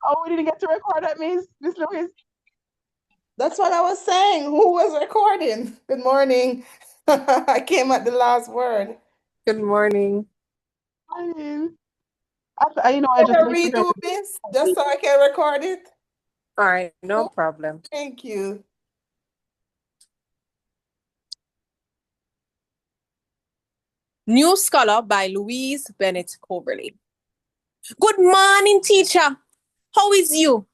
Oh, we didn't get to record that, Miss Louise. That's what I was saying. Who was recording? Good morning. I came at the last word. Good morning. I mean, I just Can make sure. redo this just so I can record it? All right, no problem. Thank you. New Scholar by Louise Bennett Coverley. Good morning, teacher. How is you?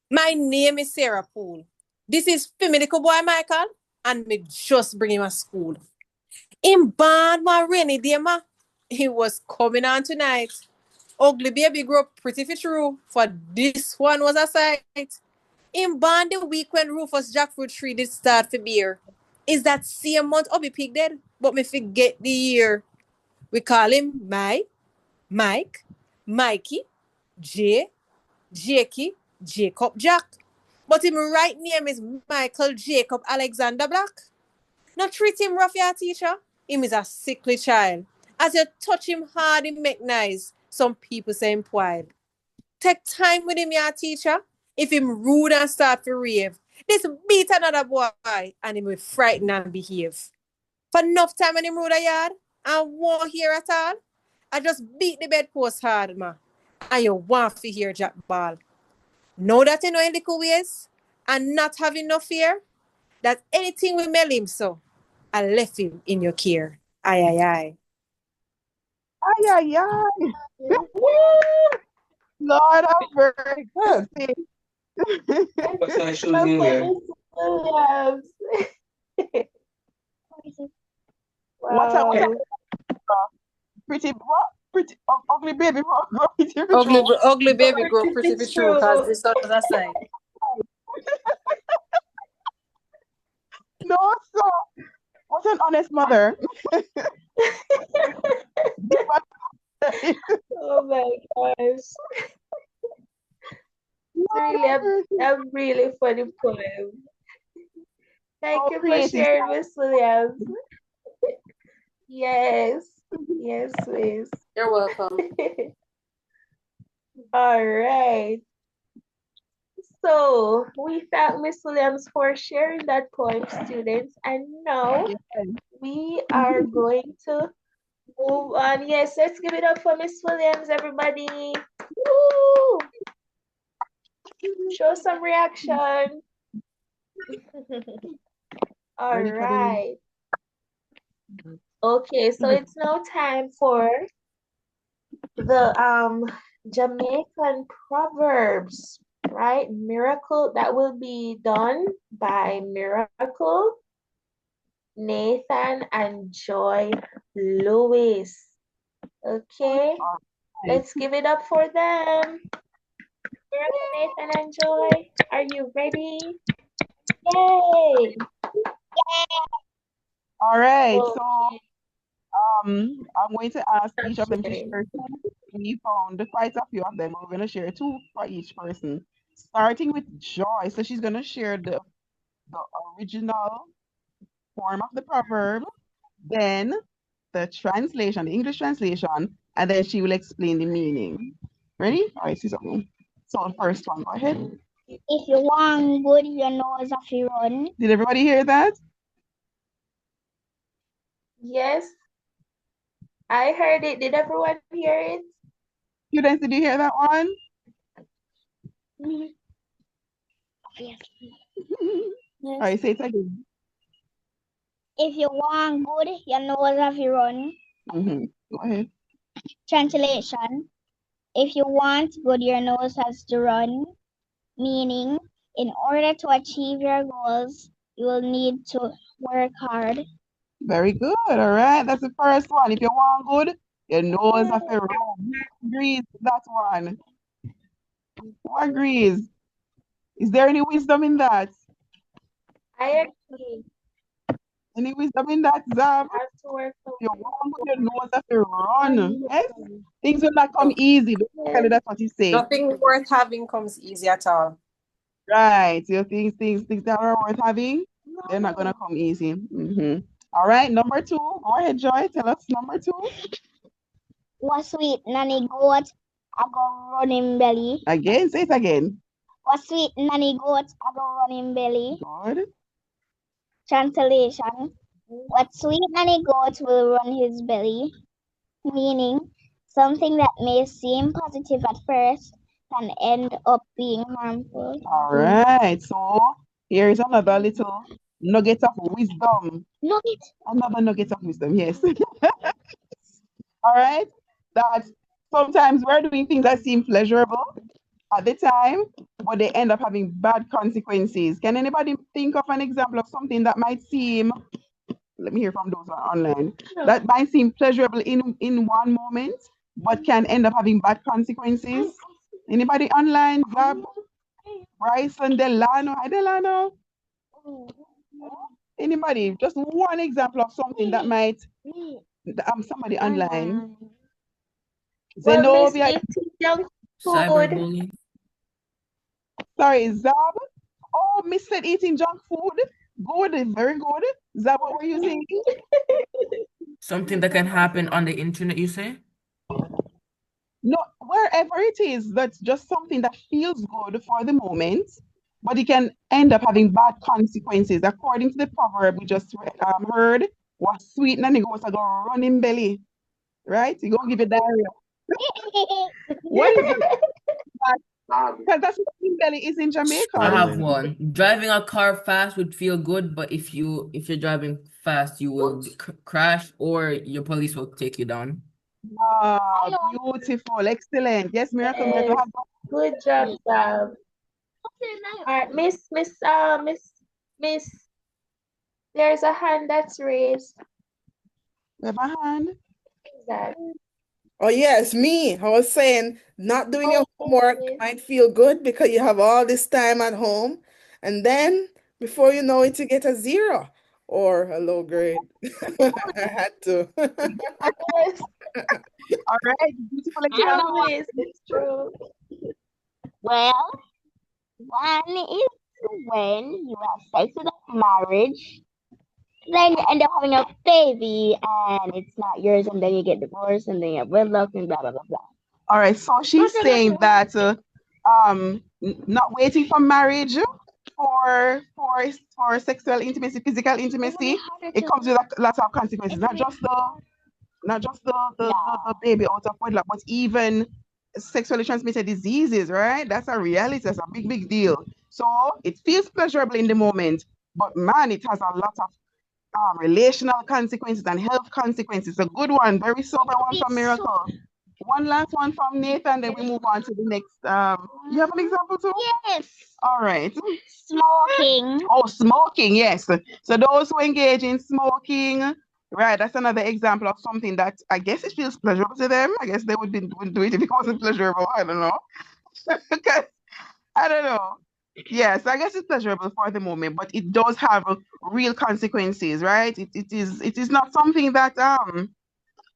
My name is Sarah Poole. This is Fimidico boy Michael, and me just bring him to school. In band my rainy day, ma. He was coming on tonight. Ugly baby grew up pretty fit true, for this one was a sight. In band the week when Rufus jackfruit tree did start for beer. Is that same month Obi Pig dead? But me forget the year. We call him Mike, Mikey, J, Jakey, Jacob Jack. But his right name is Michael Jacob Alexander Black. Not treat him rough, ya teacher. Him is a sickly child. As you touch him hard, he make nice. Some people say him wild. Take time with him, ya teacher. If him rude and start to rave, this beat another boy and him will frighten and behave. For enough time when him rude a yard and won't hear at all, I just beat the bedpost hard, ma. And you want to hear Jack Ball. Know that you know in little ways and not having no fear, that anything will mail him so, I left him in your care. Aye, aye, aye. Ay, ay, ay. Lord have mercy. Good. What's my shoes in there? Williams. What's up? Wow. Pretty what? Pretty ugly baby. Pretty Ugly baby grow Pretty pretty fit true because true. this was a sign. No, so what an honest mother. Oh my gosh. It's really a really funny poem. Thank So you for creative. sharing, Miss Williams. Yes. Yes, Miss. You're welcome. All right. So we thank Miss Williams for sharing that poem, students. And now we are going to move on. Yes, let's give it up for Miss Williams, everybody. Woo! Show some reaction. All Ready for the news? right. Okay, so it's now time for the Jamaican proverbs, right? Miracle that will be done by Miracle, Nathan, and Joy Lewis. Okay, let's give it up for them. Miracle, Nathan, and Joy, are you ready? Yay! All right. So Okay. I'm going to ask each of them to share two. We found quite a few of them. We're going to share two for each person, starting with Joy. So she's going to share the original form of the proverb, then the translation, the English translation, and then she will explain the meaning. Ready? All right, see something. So the first one, go ahead. If you want good, you know it's a free run. Did everybody hear that? Yes, I heard it. Did everyone hear it? Students, did you hear that one? All right, say it again. If you want good, you know it's a free run. Go ahead. Translation. If you want good, your nose has to run. Meaning, in order to achieve your goals, you will need to work hard. Very good. All right, that's the first one. If you want good, your nose have to run. Who agrees with that one? Who agrees? Is there any wisdom in that? I agree. Any wisdom in that, Zab? Have to work If you want good, your nose have to run. Yes? Things will not come easy. Basically, that's what he's saying. Nothing worth having comes easy at all. Right. So things that are worth having, they're not gonna come easy. All right, number two. Go ahead, Joy. Tell us number two. Was sweet nanny goat I go run him belly. Again, say it again. What sweet nanny goat, I go run him belly. Good. Translation. What sweet nanny goat will run his belly? Meaning, something that may seem positive at first can end up being harmful. All right. So here is another little nugget of wisdom. Nugget. Another nugget of wisdom, yes. All right. That sometimes we're doing things that seem pleasurable at the time, but they end up having bad consequences. Can anybody think of an example of something that might seem, let me hear from those online, that might seem pleasurable in one moment, but can end up having bad consequences? Anybody online? Gab, Bryson, Delano. Hi, Delano. Anybody? Just one example of something that might, somebody online. Well, Miss Zenobia, eating junk food. Cyberbullying. sorry, Zab. Oh, Miss said eating junk food. Good, very good. Zab, what were you saying? Something that can happen on the internet, you say? No, wherever it is, that's just something that feels good for the moment, but it can end up having bad consequences. According to the proverb we just heard, was sweet and it goes to go running belly, right? You're going to give you diarrhea. What is it? Because that's what running belly is in Jamaica. I have one. Driving a car fast would feel good, but if you're driving fast, you will crash or your police will take you down. Ah, beautiful, excellent. Yes, Miracle, Miracle. Yes. Good job, Gab. All right, Miss. There's a hand that's raised. We have a hand. Who's that? Oh, yes, me. I was saying not doing your homework yes. might feel good because you have all this time at home. And then before you know it, you get a 0 or a low grade. I had to. Yes, All right, beautiful example. always. It's true. Well, one is when you have sex without marriage, then you end up having a baby and it's not yours, and then you get divorced, and then you have wedlock and blah blah blah blah. All right, so she's saying that not waiting for marriage for sexual intimacy, physical intimacy, it comes with lots of consequences. Not just the baby out of wedlock, but even sexually transmitted diseases, right? That's a reality. That's a big deal. So it feels pleasurable in the moment, but man, it has a lot of relational consequences and health consequences. A good one, very sober one from Miracle. One last one from Nathan, then we move on to the next. You have an example too? Yes. All right. Smoking. Oh, smoking, yes. So those who engage in smoking, right, that's another example of something that I guess it feels pleasurable to them. I guess they wouldn't do it if it wasn't pleasurable. I don't know. Because I don't know. Yes, I guess it's pleasurable for the moment, but it does have real consequences, right? It is not something that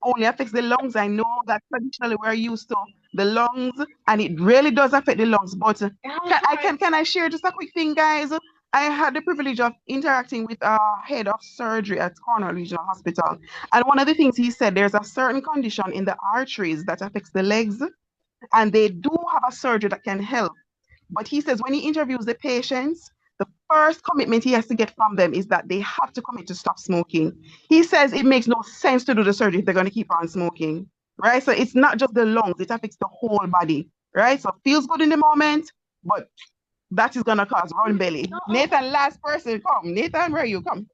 only affects the lungs. I know that traditionally we're used to the lungs, and it really does affect the lungs. But can I share just a quick thing, guys? I had the privilege of interacting with a head of surgery at Cornwall Regional Hospital, and one of the things he said, there's a certain condition in the arteries that affects the legs, and they do have a surgery that can help. But he says when he interviews the patients, the first commitment he has to get from them is that they have to commit to stop smoking. He says it makes no sense to do the surgery if they're going to keep on smoking, right? So it's not just the lungs, it affects the whole body, right? So it feels good in the moment, but that is going to cause run belly. Nathan, last person, come. Nathan, where are you? Come.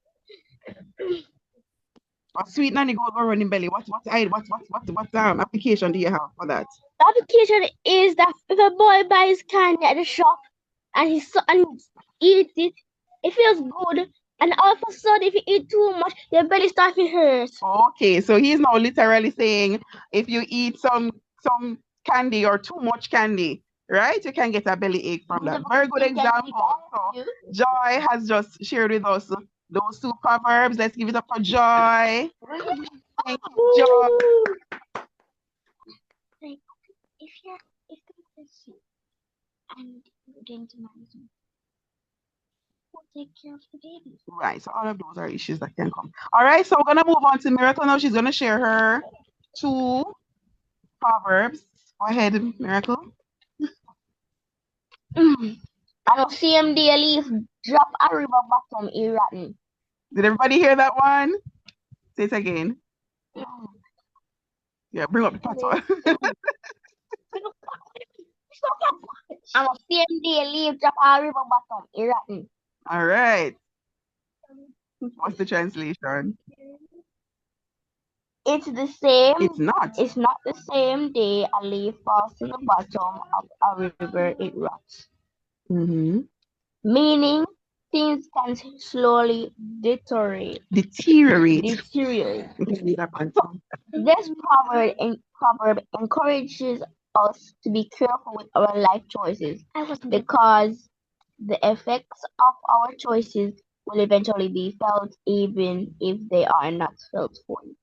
A sweet nanny go running belly. What application do you have for that? The application is that if a boy buys candy at the shop and and eats it, it feels good. And all of a sudden, if you eat too much, your belly starts to hurt. Okay, so he's now literally saying if you eat some candy or too much candy, right, you can get a belly ache from that. Very good example. So Joy has just shared with us those two proverbs. Let's give it up for Joy. Thank you, Joy. If you're and you're going to marry someone, who take care of the baby? Right, so all of those are issues that can come. All right, so we're gonna move on to Miracle now. She's gonna share her two proverbs Go ahead, Miracle. On the same day, a leaf drop a river bottom is rotten. Did everybody hear that one? Say it again. Yeah, bring up the patois. On the same day, a leaf drop a river bottom is rotten. All right. What's the translation? It's the same. It's not. It's not the same day a leaf falls to the bottom of a river it rots. Mm-hmm. Meaning things can slowly deteriorate. Deteriorate. Deteriorate. Okay, read that one too. This proverb encourages us to be careful with our life choices because the effects of our choices will eventually be felt even if they are not felt for you.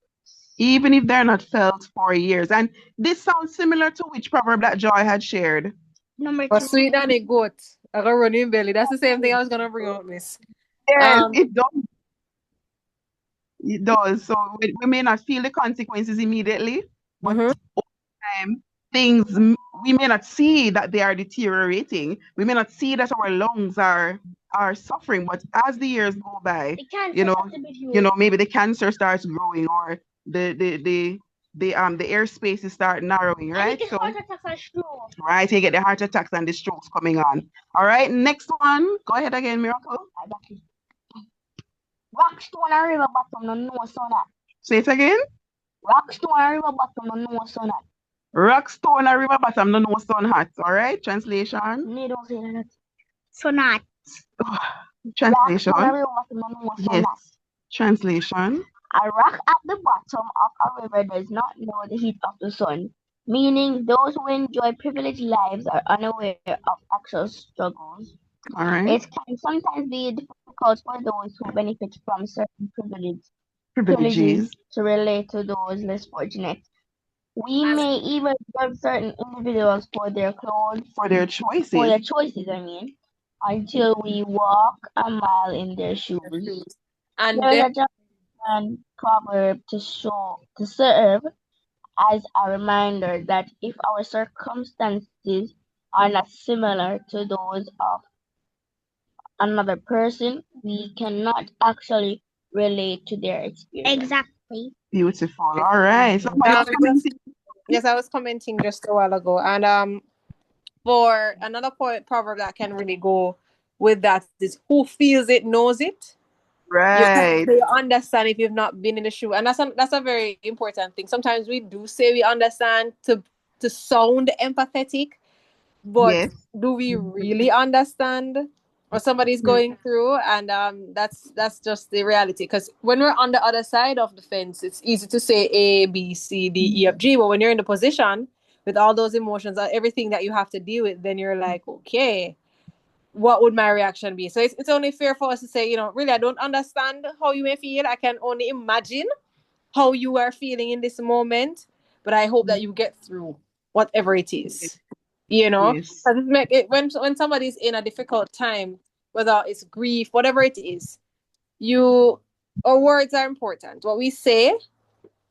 Even if they're not felt for years. And this sounds similar to which proverb that Joy had shared. Number But 2. sweet than a goat, I got running belly. That's the same thing I was gonna bring out, miss. Yes, Um, it does. It does. So we may not feel the consequences immediately, but mhm. time things we may not see that they are deteriorating. We may not see that our lungs are suffering, but as the years go by, maybe the cancer starts growing or the airspaces start narrowing, right? So right, you get the heart attacks and the strokes coming on. All right, next one. Go ahead again, Miracle. Rock stone and river bottom no know so that. Say it again. Rock stone and river bottom no know so that. Rock stone or river bottom, no stone hot. All right, translation. Me don't say that. So not. Translation. Rock stone and river bottom no know so Yes. not. Translation. A rock at the bottom of a river does not know the heat of the sun, meaning those who enjoy privileged lives are unaware of actual struggles. All right. It can sometimes be difficult for those who benefit from certain privileges to relate to those less fortunate. We may even judge certain individuals for their clothes, For their choices. until we walk a mile in their shoes. And There is there, a Jamaican proverb to serve as a reminder that if our circumstances are not similar to those of another person, we cannot actually relate to their experience. Exactly. Beautiful. All right. Somebody was commenting. yes, I was commenting just a while ago, and for another proverb that can really go with that is who feels it knows it. Right. You understand if you've not been in the shoe, and that's a very important thing. Sometimes we do say we understand to sound empathetic, but Yes. do we really understand what somebody's going through? And that's just the reality. Because when we're on the other side of the fence, it's easy to say A, B, C, D, E, F, G. But when you're in the position with all those emotions, everything that you have to deal with, then you're like, okay, what would my reaction be? So it's only fair for us to say, really, I don't understand how you may feel. I can only imagine how you are feeling in this moment, but I hope that you get through whatever it is. Yes. Because when somebody's in a difficult time, whether it's grief, whatever it is, our words are important. What we say,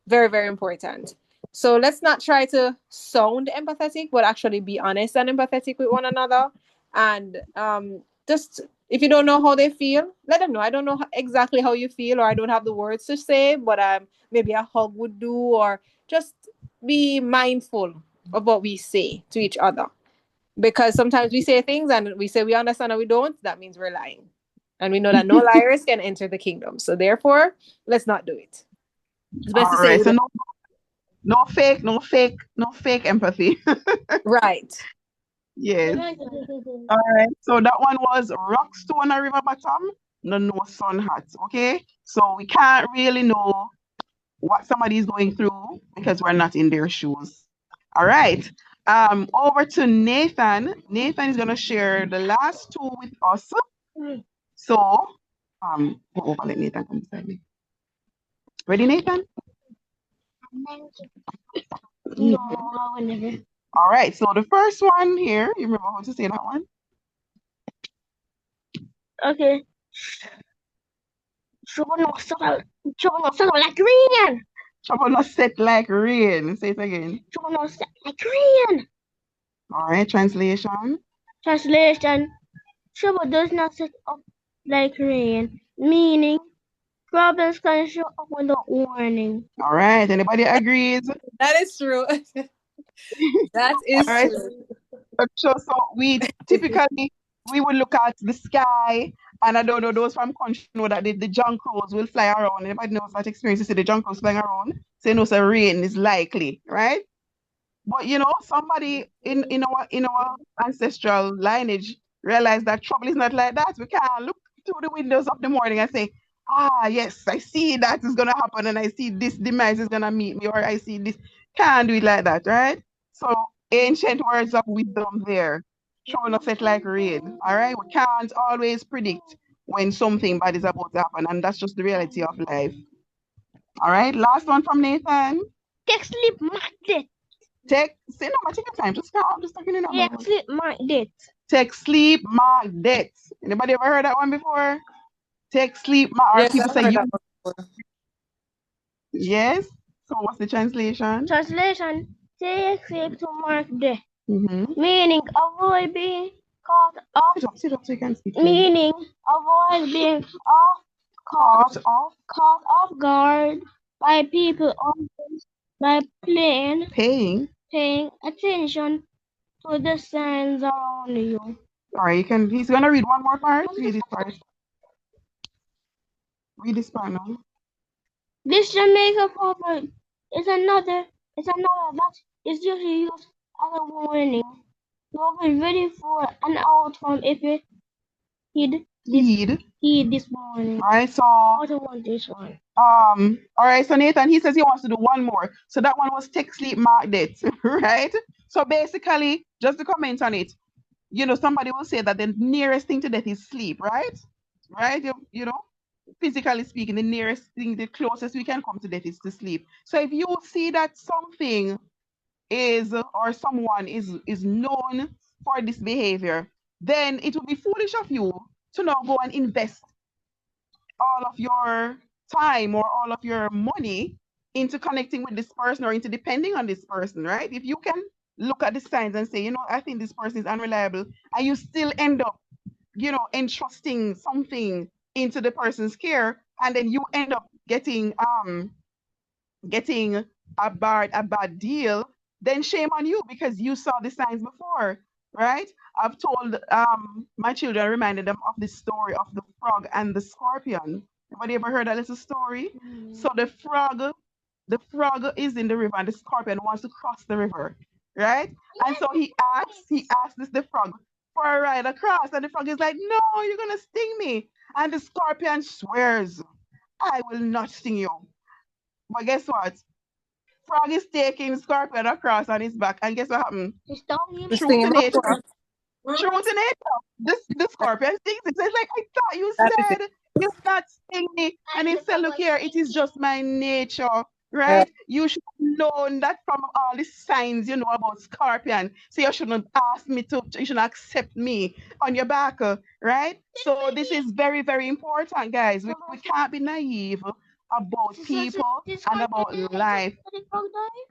very, very important. So let's not try to sound empathetic, but actually be honest and empathetic with one another. And just if you don't know how they feel, let them know. I don't know exactly how you feel, or I don't have the words to say, but maybe a hug would do, or just be mindful of what we say to each other. Because sometimes we say things and we say we understand and we don't. That means we're lying. And we know that no liars can enter the kingdom. So therefore, let's not do it. It's best to All say right. we So don't. no fake, no fake empathy. Right. Yes. All right. So that one was rock stone or river bottom, no sun hat. Okay. So we can't really know what somebody is going through because we're not in their shoes. All right. Over to Nathan. Nathan is gonna share the last two with us. So, go over, let Nathan come beside me. Ready, Nathan? No, I will never. All right. So the first one here, you remember how to say that one? Okay. Trouble no so like green. Trouble not set like rain. Say it again. Trouble not set like rain. All right, translation. Translation: trouble does not set up like rain, meaning problems can show up without warning. All right, anybody agrees? That is true. That All is right, true. so we typically we would look at the sky, and I don't know those from country know that the junk crows will fly around. Anybody knows that experience? You see the junk crows flying around, so you know so rain is likely, right? But somebody in our ancestral lineage realized that trouble is not like that. We can't look through the windows of the morning and say, ah, yes, I see that is gonna happen, and I see this demise is gonna meet me, or I see this. Can't do it like that, right? So ancient words of wisdom there. Trouble not set like rain. All right, we can't always predict when something bad is about to happen, and that's just the reality of life. All right, last one from Nathan. Take sleep mark date. Say no, take your time. Just calm. Just talking in a Take sleep mark date. Take sleep, mark death. Anybody ever heard that one before? Take sleep, mark. Or Yes, people I've say heard you. that one before. Yes. So what's the translation? Translation: take sleep to mark day. Mm-hmm. Meaning avoid being caught off. Sit up so you can speak. Meaning avoid being Caught off. caught off guard by people always by paying attention to the signs around you. All right, he's gonna read one more part. Read this part. Read this part now. This Jamaica proverb is another that is usually used as a warning. You'll be ready for an outcome if you heed this warning. All right, so want this one. all right, so Nathan, he says he wants to do one more. So that one was take sleep, mark death, right? So basically, just to comment on it, somebody will say that the nearest thing to death is sleep, right? Right? Physically speaking, the nearest thing, the closest we can come to death is to sleep. So if you see that something is or someone is known for this behavior, then it would be foolish of you to now go and invest all of your time or all of your money into connecting with this person or into depending on this person, right? If you can look at the signs and say, I think this person is unreliable, and you still end up, entrusting something into the person's care, and then you end up getting a bad deal, then shame on you because you saw the signs before, right? I've told my children, reminded them of the story of the frog and the scorpion. Anybody ever heard that little story? So the frog is in the river and the scorpion wants to cross the river, right? And so he asks the frog for a ride across, and the frog is like, no, you're gonna sting me. And the scorpion swears, I will not sting you. But guess what? Frog is taking Scorpion across on his back, and guess what happened? It's down here. This True thing to in my nature. phone. True to nature. The Scorpion thinks it. So it's like, I thought you That is it. said you're not sting me. And he said, look here, it is just my nature, Yeah. right? You should have known that from all the signs you know about Scorpion. So you shouldn't ask me you shouldn't accept me on your back, right? So this is very, very important, guys. We can't be naive about people and about life.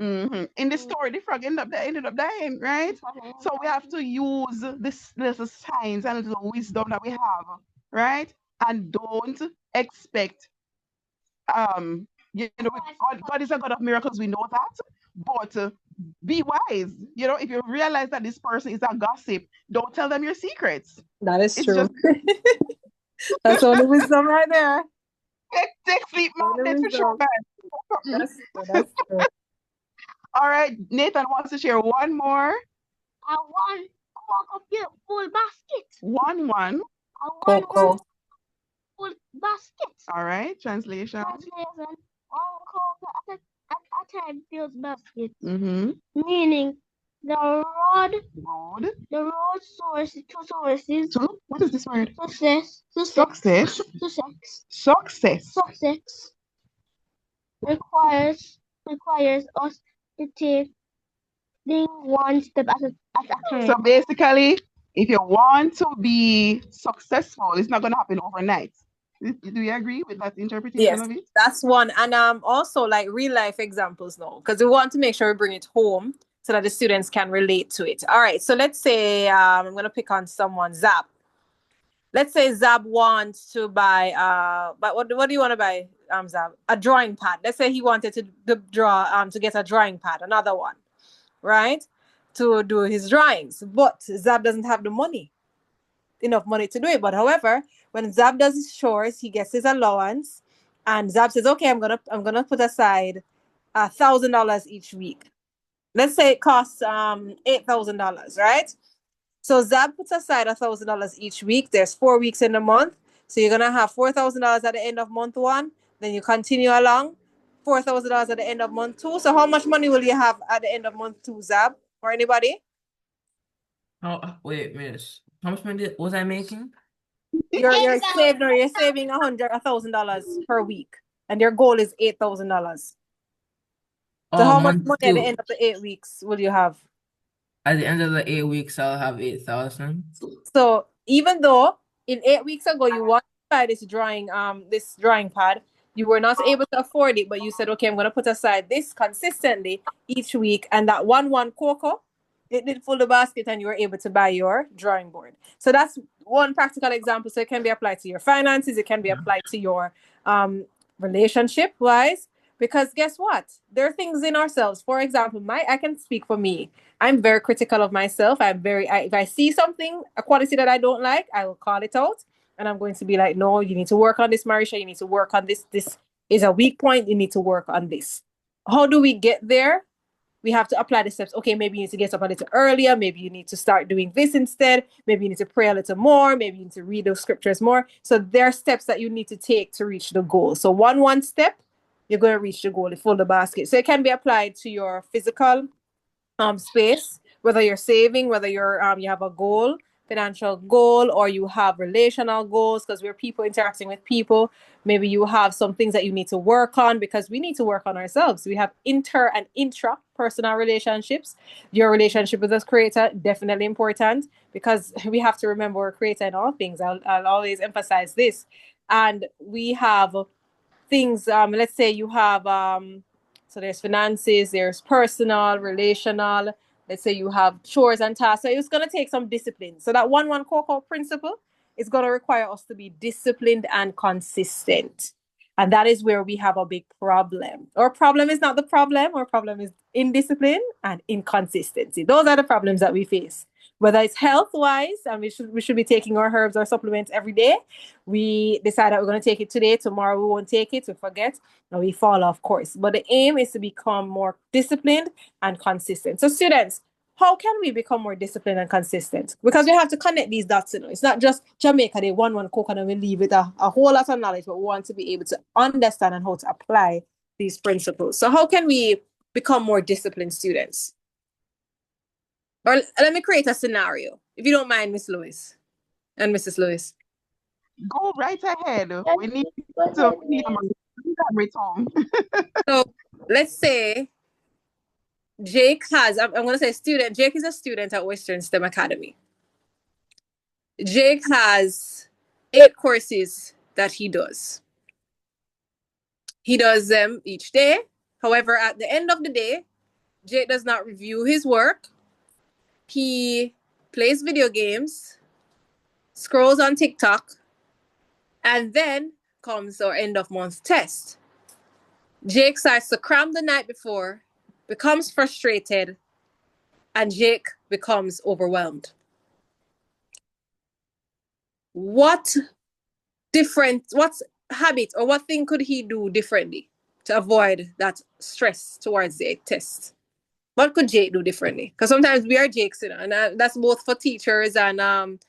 In the story, the frog ended up dying, right? So we have to use this little science and little wisdom that we have, right? And don't expect God is a God of miracles, we know that, but be wise. If you realize that this person is a gossip, don't tell them your secrets. That is It's true. just That's all the wisdom right there. take sleep, All man. the That's for sure, wisdom. man. That's true. That's true. All right, Nathan wants to share one more. I want full basket. One. I want Coco. full basket. All right, translation. Translation: one cocoa at a time fills basket. Mm-hmm. Meaning the road two sources So, what is this word? success requires us to take things one step at a time. So basically, if you want to be successful, it's not going to happen overnight. Do you agree with that interpretation Yes, of it? that's one. And also like real life examples now, because we want to make sure we bring it home so that the students can relate to it. All right, so let's say I'm gonna pick on someone, Zap. Let's say Zab wants to buy but what do you want to buy, Zab? A drawing pad. Let's say he wanted to draw to get a drawing pad, another one, right? To do his drawings. But Zab doesn't have the money, enough money to do it. But however, when Zab does his chores, he gets his allowance, and Zab says, "Okay, I'm gonna put aside $1,000 each week." Let's say it costs $8,000, right? So Zab puts aside $1,000 each week. There's 4 weeks in a month, so you're gonna have $4,000 at the end of month one. Then you continue along, $4,000 at the end of month two. So how much money will you have at the end of month two, Zab, or anybody? Oh, wait, miss. How much money was I making? You're saving $1,000 per week, and your goal is $8,000. So Oh, how much month money at the end two. of the 8 weeks will you have? At the end of the 8 weeks, I'll have 8,000. So even though in 8 weeks ago you wanted to buy this drawing pad, you were not able to afford it, but you said, okay, I'm gonna put aside this consistently each week, and that one cocoa, it did fill the basket and you were able to buy your drawing board. So that's one practical example. So it can be applied to your finances, it can be Yeah. applied to your relationship wise. Because guess what? There are things in ourselves. For example, I can speak for me. I'm very critical of myself. If I see something, a quality that I don't like, I will call it out. And I'm going to be like, no, you need to work on this, Marisha. You need to work on this. This is a weak point. You need to work on this. How do we get there? We have to apply the steps. Okay, maybe you need to get up a little earlier. Maybe you need to start doing this instead. Maybe you need to pray a little more. Maybe you need to read those scriptures more. So there are steps that you need to take to reach the goal. So one step, you're going to reach the goal, fill the basket. So it can be applied to your physical space, whether you're saving, whether you have a goal, financial goal, or you have relational goals, because we're people interacting with people. Maybe you have some things that you need to work on, because we need to work on ourselves. We have inter and intra personal relationships. Your relationship with the creator, definitely important, because we have to remember we're creator in all things. I'll always emphasize this. And we have things, let's say you have so there's finances, there's personal, relational. Let's say you have chores and tasks. So it's gonna take some discipline. So that one cocoa principle is gonna require us to be disciplined and consistent. And that is where we have a big problem. Our problem is not the problem. Our problem is indiscipline and inconsistency. Those are the problems that we face. Whether it's health wise, and we should be taking our herbs or supplements every day. We decide that we're going to take it today. Tomorrow we won't take it. We forget, and we fall off course. But the aim is to become more disciplined and consistent. So students, how can we become more disciplined and consistent? Because we have to connect these dots. It's not just Jamaica, they one coconut and we leave with a whole lot of knowledge, but we want to be able to understand and how to apply these principles. So how can we become more disciplined students? Or let me create a scenario, if you don't mind, Miss Lewis and Mrs. Lewis. Go right ahead. Yes, We need go to ahead, we need a miss. camera home. So let's say I'm going to say student. Jake is a student at Western STEM Academy. Jake has 8 courses that he does. He does them each day. However, at the end of the day, Jake does not review his work. He plays video games, scrolls on TikTok, and then comes our end of month test. Jake starts to cram the night before, becomes frustrated, and Jake becomes overwhelmed. What what habit or what thing could he do differently to avoid that stress towards the test? What could Jake do differently? Because sometimes we are Jakes, and that's both for teachers and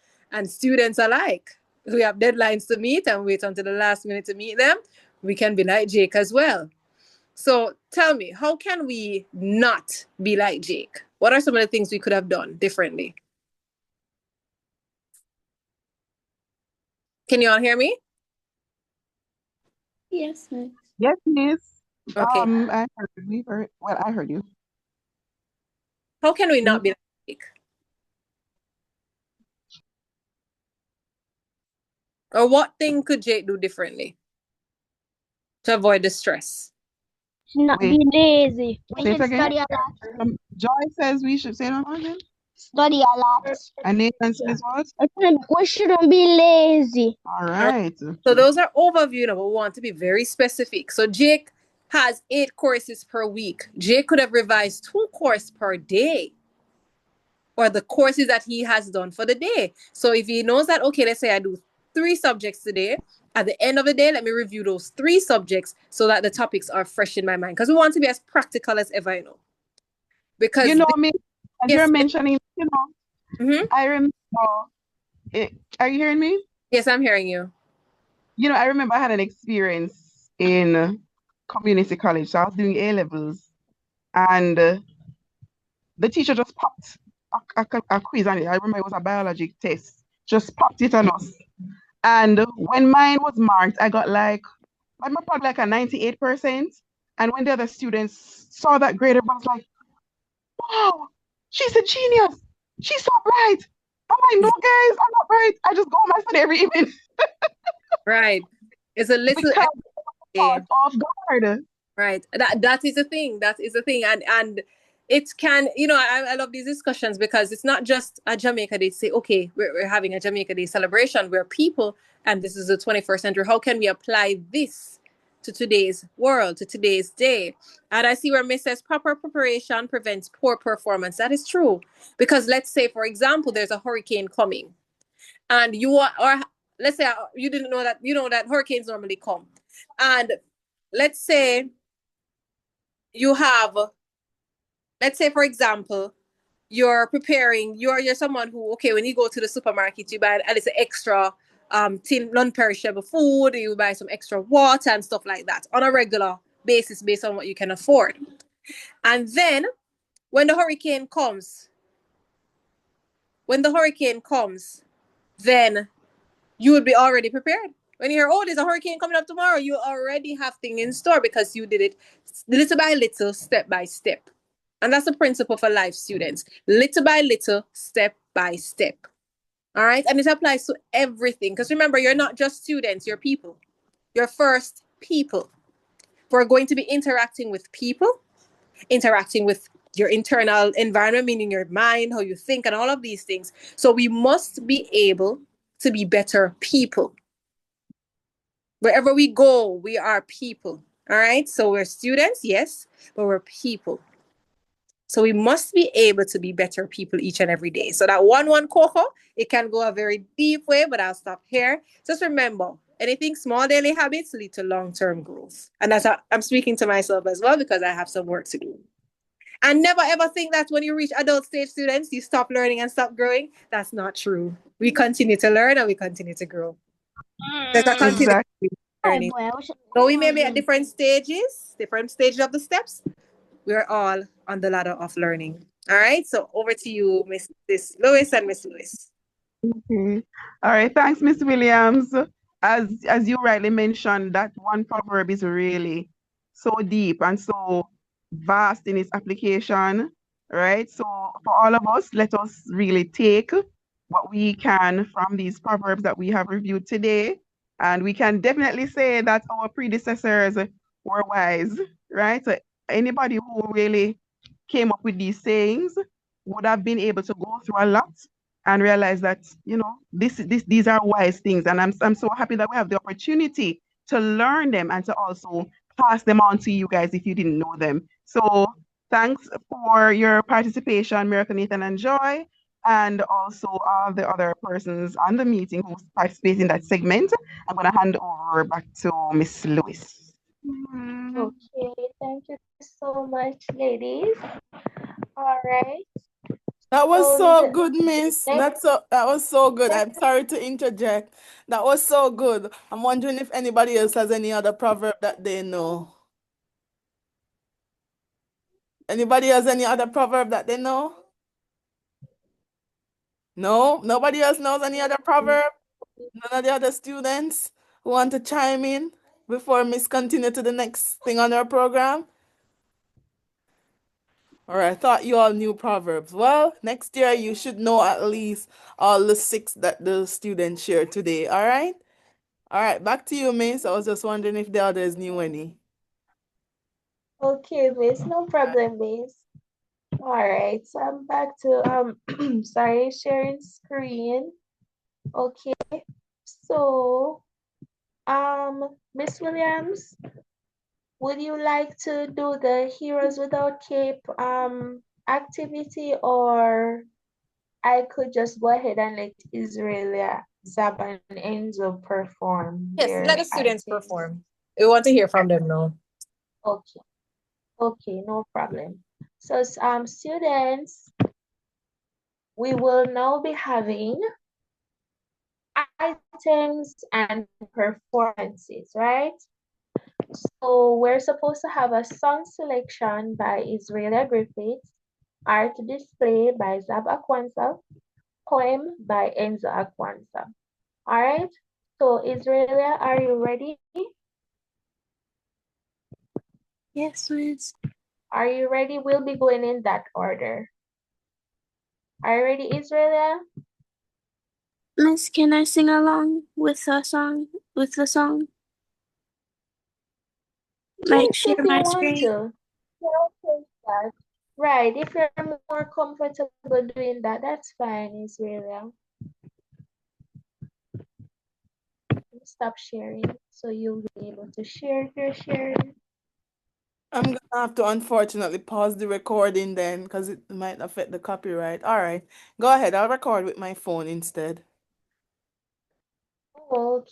students alike. We have deadlines to meet and wait until the last minute to meet them. We can be like Jake as well. So tell me, how can we not be like Jake? What are some of the things we could have done differently? Can you all hear me? Yes, miss. Yes, miss. Okay. I heard you. How can we not We be like Jake? Or what thing could Jake do differently to avoid the stress? Should not Wait, be lazy. We say it should again. study a lot. Joy says we should say that again. Study a lot. And Nathan says what? We shouldn't be lazy. All All right. right. So those are overview now, but we want to be very specific. So Jake has 8 courses per week. Jake could have revised 2 courses per day, or the courses that he has done for the day. So if he knows that, okay, let's say I do 3 subjects today, at the end of the day, let me review those 3 subjects so that the topics are fresh in my mind. Because we want to be as practical as ever, You Because know me, as you're yes, mentioning, mm-hmm. I remember it, are you hearing me? Yes, I'm hearing you. I remember I had an experience in community college. So I was doing A levels, and the teacher just popped a quiz on it. I remember it was a biology test, just popped it on us. And when mine was marked, I got probably like a 98%. And when the other students saw that grade, everyone was like, wow, she's a genius. She's so bright. I'm like, no, guys, I'm not bright. I just go on my study every evening Right. It's a little because eh, caught off guard. right. That is a thing. That is a thing. And it can, I love these discussions because it's not just a Jamaica Day. Say, okay, we're having a Jamaica Day celebration. We're people, and this is the 21st century. How can we apply this to today's world, to totoday's day? And I see where Miss says proper preparation prevents poor performance. That is true. Because let's say, for example, there's a hurricane coming, and you are, or let's say you didn't know that, that hurricanes normally come. And let's say you have, let's say, for example, you're someone who, okay, when you go to the supermarket, you buy at least an extra tin non-perishable food, you buy some extra water and stuff like that on a regular basis based on what you can afford. And then when the hurricane comes, when the hurricane comes, then you would be already prepared. When you hear, oh, there's a hurricane coming up tomorrow, you already have things in store because you did it little by little, step by step. And that's the principle for life, students. Little by little, step by step. All right. And it applies to everything. Because remember, you're not just students, you're people. You're first people. We're going to be interacting with people, interacting with your internal environment, meaning your mind, how you think, and all of these things. So we must be able to be better people. Wherever we go, we are people. All right. So we're students, yes, but we're people. So we must be able to be better people each and every day. So that one cocoa, it can go a very deep way, but I'll stop here. Just remember, anything small daily habits lead to long-term growth. And that's how I'm speaking to myself as well because I have some work to do. And never ever think that when you reach adult stage, students, you stop learning and stop growing. That's not true. We continue to learn and we continue to grow. There's a continuous Exactly. Hey journey. boy, we should So we may be at different stages of the steps. We're all on the ladder of learning. All right. So over to you, Mrs. Lewis and Miss Lewis. Okay. All right. Thanks, Miss Williams. As you rightly mentioned, that one proverb is really so deep and so vast in its application, right? So for all of us, let us really take what we can from these proverbs that we have reviewed today. And we can definitely say that our predecessors were wise, right? So anybody who really came up with these sayings would have been able to go through a lot and realize that these are wise things, and I'm so happy that we have the opportunity to learn them and to also pass them on to you guys if you didn't know them. So thanks for your participation, Miracle, Nathan, and Joy, and also all the other persons on the meeting who participated in that segment. I'm going to hand over back to Miss Lewis. Okay, thank you so much, ladies. All right. That was So so the good, Miss. next That was so good. I'm sorry to interject. That was so good. I'm wondering if anybody else has any other proverb that they know. Anybody has any other proverb that they know? No? Nobody else knows any other proverb? None of the other students who want to chime in before Miss continue to the next thing on our program? Or I thought you all knew proverbs. Well, next year you should know at least all the 6 that the students shared today, all right? All right, back to you, Miss. I was just wondering if the others knew any. Okay, Miss, no problem, Miss. All right, so I'm back to sorry, sharing screen. Okay, so Miss Williams, would you like to do the Heroes Without Cape activity, or I could just go ahead and let Israelia, Zab, and Enzo perform Yes, let their the students items? perform. We want to hear from them now. Okay, okay, no problem. So, students, we will now be having items and performances, right? So we're supposed to have a song selection by Israelia Griffiths, art display by Zab Akwanza, poem by Enzo Akwanza. All right. So Israelia, are you ready? Yes, Miss. Are you ready? We'll be going in that order. Are you ready, Israelia? Miss, can I sing along with the song? With the song? Like Yes, share if you my want screen? to. Yeah, okay, that. Right. If you're more comfortable doing that, that's fine, Israelia. Stop sharing so you'll be able to share if you're sharing. I'm gonna have to unfortunately pause the recording then because it might affect the copyright. All right, go ahead. I'll record with my phone instead. Oh,